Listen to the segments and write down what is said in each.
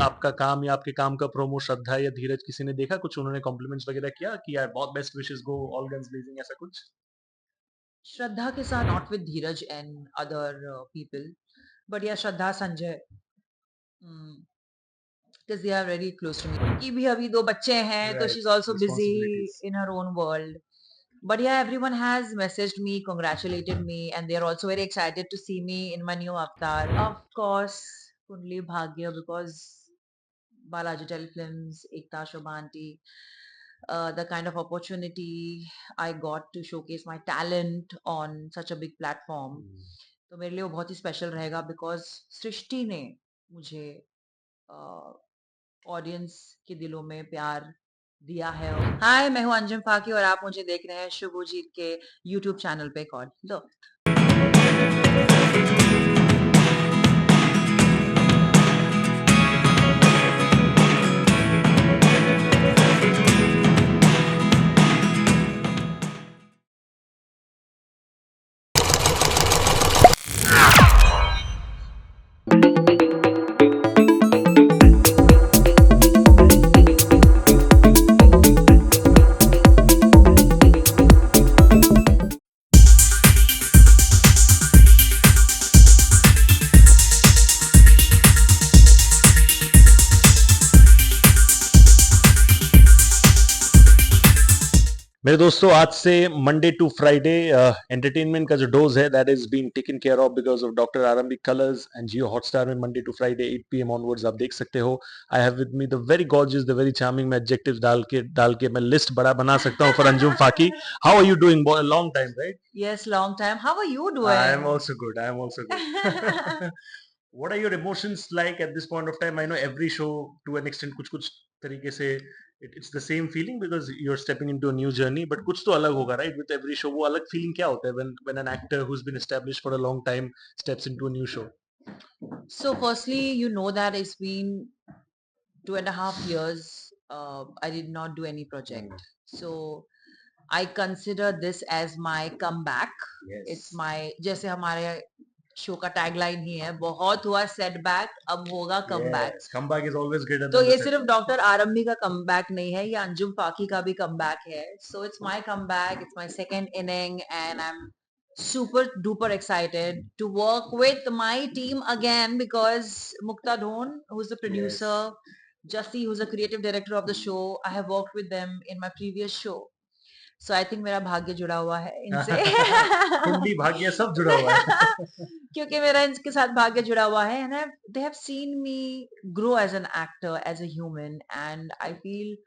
आपका काम या आपके काम का प्रोमो श्रद्धा या धीरज किसी ने देखा? कुछ उन्होंने कॉम्प्लीमेंट्स वगैरह किया कि यार बहुत बेस्ट विशेस गो, ऑल गन्स ब्लेजिंग, ऐसा कुछ? श्रद्धा के साथ not with Dheeraj and other people, but या श्रद्धा Sanjay, because they are very close to me. उनकी भी अभी 2 बच्चे हैं, तो right, she's also busy responsibilities. in her own world. But yeah, everyone has messaged me, congratulated me, and they're also very excited to see me in my new avatar. Of course, Kundli Bhagya, because Balaji Telefilms, Ekta Shobha Aunty, the kind of opportunity I got to showcase my talent on such a big platform. तो मेरे लिए वो बहुत ही special रहेगा because सृष्टि ने मुझे audience के दिलों में प्यार दिया है। हाय, मैं हूँ अंजुम फाकी और आप मुझे देख रहे हैं शुभजीत के यूट्यूब चैनल पे। कॉल लो। मेरे दोस्तों, आज से मंडे टू फ्राइडे एंटरटेनमेंट का जो डोज है that is being taken care of because of doctor RMB Colors and Jio Hotstar में Monday to Friday 8 PM onwards आप देख सकते हो। I have with me the very gorgeous, the very charming, मैं adjectives डाल के मैं लिस्ट बड़ा बना सकता हूँ for Anjum Fakih. How are you doing? Long time, right? Yes, long time. How are you I am doing? Also good, I am also good. What are your emotions like at this point of time? I know every show to an extent कुछ तरीके से it's the same feeling because you're stepping into a new journey, but कुछ तो अलग होगा, right? With every show वो अलग feeling क्या होता है when an actor who's been established for a long time steps into a new show? So firstly, you know that it's been 2.5 years. I did not do any project, so I consider this as my comeback. Yes. It's my, जैसे हमारे show का tagline ही है, बहुत हुआ setback, अब होगा comeback. Yes, comeback is always greater तो than the ये सिर्फ setback. डॉक्टर आरंभी का कमबैक नहीं है, ये अंजुम फाकी का भी कमबैक है। So it's my comeback, it's my second inning and I am super duper excited to work with my team again because Mukta Dhon, who's the Yes. producer, Jassi, who's the creative director of the show, I have worked with them in my previous show. So I think मेरा भाग्य जुड़ा हुआ है इनसे। कुंडली भाग्य सब जुड़ा हुआ है। क्योंकि मेरा इनके साथ भाग्य जुड़ा हुआ है and they have seen me grow as an actor, as a human, and I feel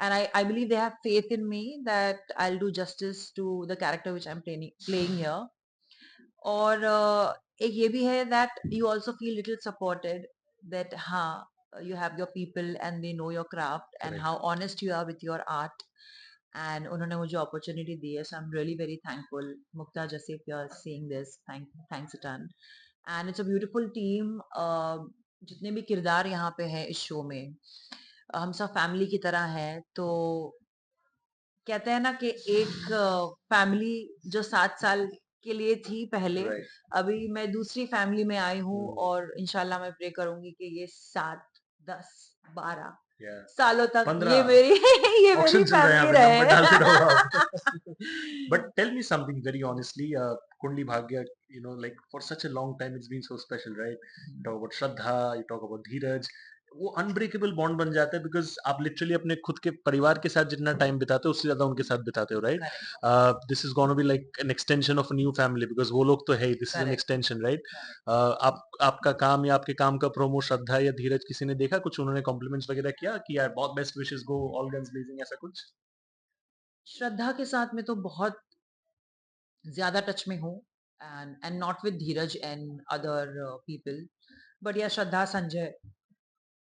and I believe they have faith in me that I'll do justice to the character which I'm playing here. और एक ये भी है that you also feel little supported, that हाँ, you have your people and they know your craft and Correct. how honest you are with your art, and उन्होंने मुझे opportunity दी है, so I'm really very thankful. Mukta, just if you're seeing this, thanks a ton. And it's a beautiful team. जितने भी किरदार यहाँ पे हैं इस शो में, हम सब फैमिली की तरह हैं। तो कहते हैं ना कि एक फैमिली जो 7 साल के लिए थी पहले, Right. अभी मैं दूसरी फैमिली में आई हूँ और इंशाल्लाह मैं प्रे करूंगी कि ये 7, 10, 12 Yeah. सालों तक 15 ये मेरी ये मेरी ऑप्शन चल रहे हैं यहाँ फैमिली पे, नंबर डालते रहे। रहो आप। But tell me something very honestly, Kundli Bhagya, you know, like for such a long time it's been so special, right? You talk about Shraddha, you talk about Dheeraj, वो unbreakable bond बन जाता है because आप literally अपने खुद के परिवार के साथ जितना टाइम बिताते हो उससे ज्यादा उनके साथ बिताते हो, right? Correct, this is gonna be like an extension of new family because वो लोग तो है ही, this is an correct, extension, right? correct. आपका काम या आपके काम का प्रोमो श्रद्धा या धीरज किसी ने देखा? कुछ उन्होंने कॉम्प्लीमेंट्स वगैरह किया कि यार बहुत बेस्ट विशेस गो, ऑल गन्स ब्लेजिंग, ऐसा कुछ? श्रद्धा के साथ में तो बहुत ज्यादा टच में हूँ, and not with Dheeraj and other people, but या श्रद्धा Sanjay,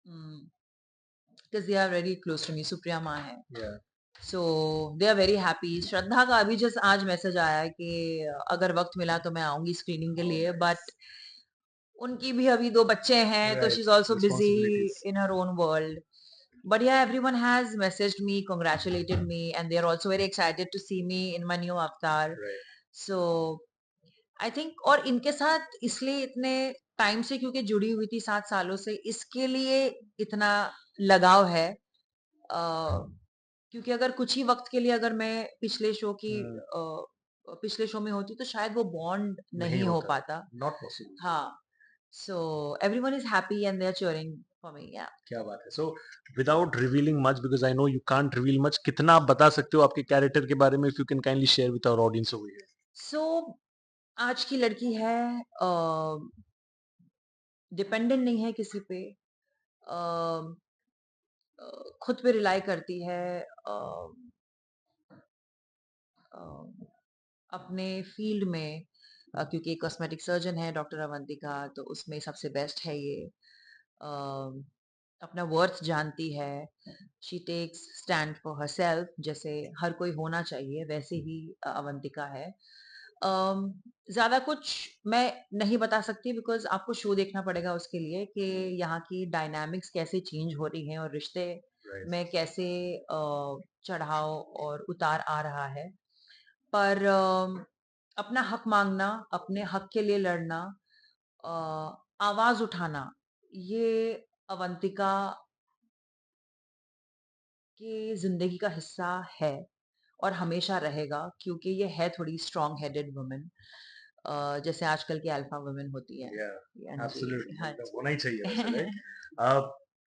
because they are very close to me. Supriya माँ है, Yeah. So they are very happy. Shraddha का अभी जस्ट आज मैसेज आया है कि अगर वक्त मिला तो मैं आऊंगी स्क्रीनिंग के लिए, बट उनकी भी अभी 2 बच्चे हैं, तो she Right. Is also busy Responsibilities. In her own world. But yeah, everyone has messaged me, congratulated me, and they're also very excited to see me in my new avatar. Right. So I think, और इनके साथ इसलिए इतने time से क्योंकि जुड़ी हुई थी 7 सालों से, इसके लिए इतना लगाव है। क्योंकि अगर कुछ ही वक्त के लिए अगर मैं पिछले शो में होती तो शायद वो बॉन्ड नहीं नहीं हो होता, पाता। Not possible. हाँ, so everyone is happy and they are cheering for me. या क्या बात है। So without revealing much, because I know you can't reveal much, कितना आप बता सकते हो आपके कैरेक्टर के बारे में, if you can kindly share with our audience over here. So आज की लड़की है, डिपेंडेंट नहीं है किसी पे, अ, खुद पे रिलाई करती है, अ, अपने फील्ड में, क्योंकि कॉस्मेटिक सर्जन है डॉक्टर अवंतिका, तो उसमें सबसे बेस्ट है ये। अ, अपना वर्थ जानती है, she takes stand for herself, जैसे हर कोई होना चाहिए वैसे ही अवंतिका है। ज्यादा कुछ मैं नहीं बता सकती, बिकॉज आपको शो देखना पड़ेगा उसके लिए कि यहाँ की डायनामिक्स कैसे चेंज हो रही हैं और रिश्ते राइट। में कैसे चढ़ाव और उतार आ रहा है। पर अपना हक मांगना, अपने हक के लिए लड़ना, अ, आवाज उठाना, ये अवंतिका की जिंदगी का हिस्सा है और हमेशा रहेगा, क्योंकि ये है थोड़ी स्ट्रॉन्ग हेडेड वुमेन, जैसे आजकल की अल्फा वुमेन होती है। Yeah, हाँ जी, absolutely. हाँ मतलब होना ही चाहिए वैसे, जी। Right?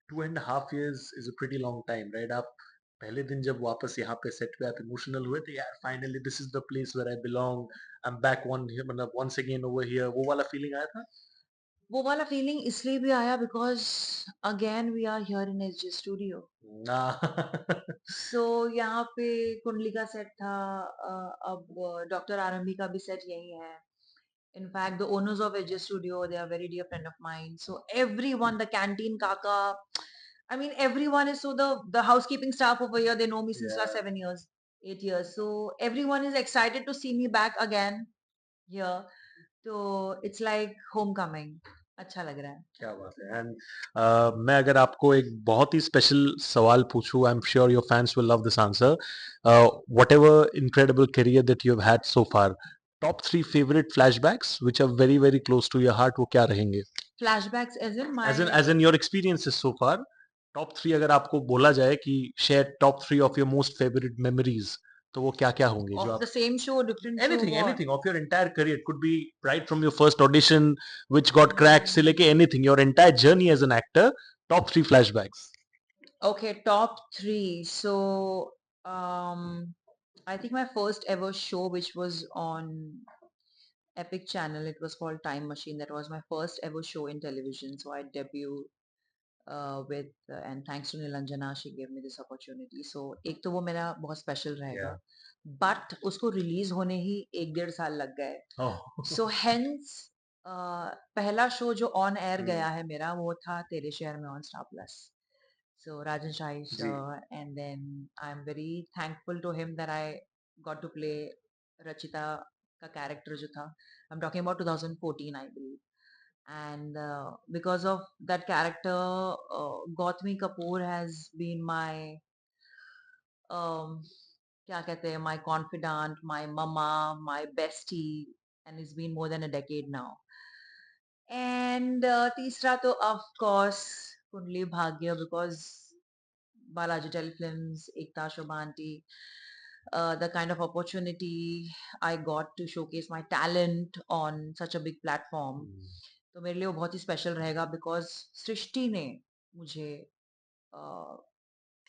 2.5 years is a pretty long time, right? आप पहले दिन जब वापस यहाँ पे सेट पे आप इमोशनल हुए थे, यार finally this is the place where I belong, I am back one here, मतलब वंस अगेन ओवर हियर, वो वाला फीलिंग आया था? वो वाला फीलिंग इसलिए भी आया because again we are here in SJ studio. ना। सो यहाँ पे कुंडली का सेट था, अब डॉक्टर आरंभी का भी सेट यही है। In fact, the owners of Edge Studio, they are very dear friend of mine. So everyone, the canteen kaka, I mean, everyone is, so the housekeeping staff over here, they know me since last Yeah, 7 years, 8 years. So everyone is excited to see me back again here. So it's like homecoming. अच्छा लग रहा है। क्या बात है। And मैं अगर आपको एक बहुत ही स्पेशल सवाल पूछूं, I am sure your fans will love this answer, whatever incredible career that you have had so far, top 3 favourite flashbacks which are very very close to your heart, वो क्या रहेंगे? Flashbacks as in my as in your experiences so far, top 3 अगर आपको बोला जाए कि share top 3 of your most favourite memories, तो वो क्या-क्या होंगे जो of the आप, same show, different show, anything what? anything of your entire career, it could be right from your first audition which got cracked से Hmm. लेके anything, your entire journey as an actor, top 3 flashbacks. Okay, top three. So, I think my first ever show, which was on Epic Channel, it was called Time Machine. That was my first ever show in television. So I debuted and thanks to Nilanjana, she gave me this opportunity. So एक तो वो मेरा बहुत special रहेगा, Yeah. but उसको release होने ही 1 डेढ़ साल लग गए. Oh. So hence पहला शो जो on air Hmm. गया है मेरा, वो था तेरे शहर में on Star Plus. So Rajan Shai ji. sir, and then I'm very thankful to him that I got to play Rachita का character जो था. I'm talking about 2014, I believe. And because of that character, Gautami Kapoor has been my um, क्या कहते हैं, my confidant, my mama, my bestie, and it's been more than a decade now. And तीसरा तो of course Kundali Bhagya, because Balaji Telefilms, Ekta Shobha Aunty, the kind of opportunity I got to showcase my talent on such a big platform. तो मेरे लिए वो बहुत ही special रहेगा, because सृष्टि ने मुझे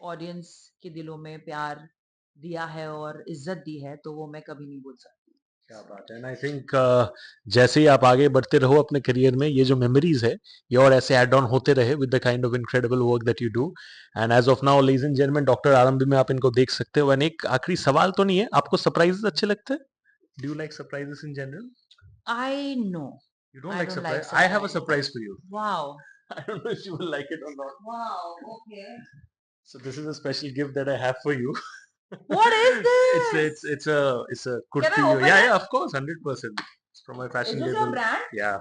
ऑडियंस के दिलों में प्यार दिया है और इज्जत दी है, तो वो मैं कभी नहीं भूल सकती। क्या बात है। एंड आई थिंक जैसे ही आप आगे बढ़ते रहो अपने करियर में, ये जो मेमोरीज है ये और ऐसे ऐड ऑन होते रहे with the kind of incredible work that you do. And as of now ladies and gentleman, doctor आरंभी में आप इनको देख सकते हो। एंड एक आखिरी सवाल तो नहीं है, आपको सरप्राइजेस अच्छे लगते हैं? Do you like surprises in general? I know, You don't I like don't like surprise? I have a surprise. surprise for you. Wow, I don't know if you will like it or not. Wow, okay, So this is a special gift that I have for you. What is this? It's a can kurti. I open Yeah, it? yeah, of course, 100%. It's from my is fashion this your label. Brand? Yeah,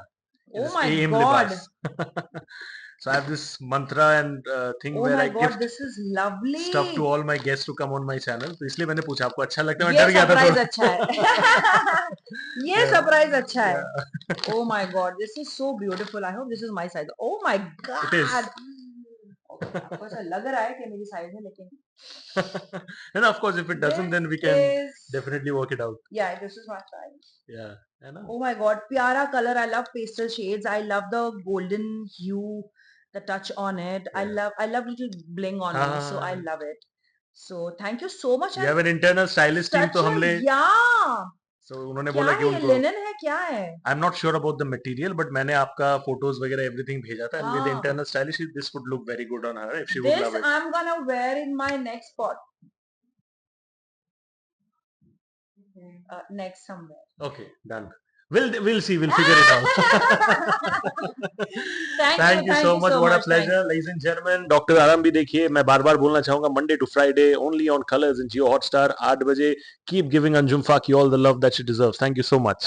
it oh is my AM God, Libas. So I have this mantra and thing Oh where my I God, gift this is lovely. stuff to all my guests to come on my channel. तो इसलिए मैंने पूछा आपको अच्छा लगता है, मैं ये डर गया था सरप्राइज थोड़ा. अच्छा है. ये Yeah, सरप्राइज अच्छा है. yeah. Oh my God, this is so beautiful. I hope this is my size. Oh my It is. God. Okay, आपको ऐसा लग रहा है कि मेरी साइज है, लेकिन And of course, if it doesn't, then we this can is, definitely work it out. yeah, this is my size. Yeah, है ना? Oh my God, pyara color. I love pastel shades. I love the golden hue, the touch on it. Yeah. I love little bling on me, so I हाँ. love it. So thank you so much. We have an internal stylist team, Such तो a, हमने yeah. so उन्होंने क्या बोला है कि ये, उनको लिनन है क्या है? I'm not sure about the material, but मैंने आपका photos वगैरह everything भेजा था, and with the हाँ. internal stylist, this would look very good on her if she would This love it. I'm gonna wear in my next spot. Next somewhere. Okay, done. We'll see. We'll figure it out. Thank you so much. What a pleasure, ladies and gentlemen. Dr. Aram भी देखिए, मैं बार-बार बोलना चाहूँगा, Monday to Friday only on Colors in Jio Hotstar 8 बजे. Keep giving Anjum Faki all the love that she deserves. Thank you so much.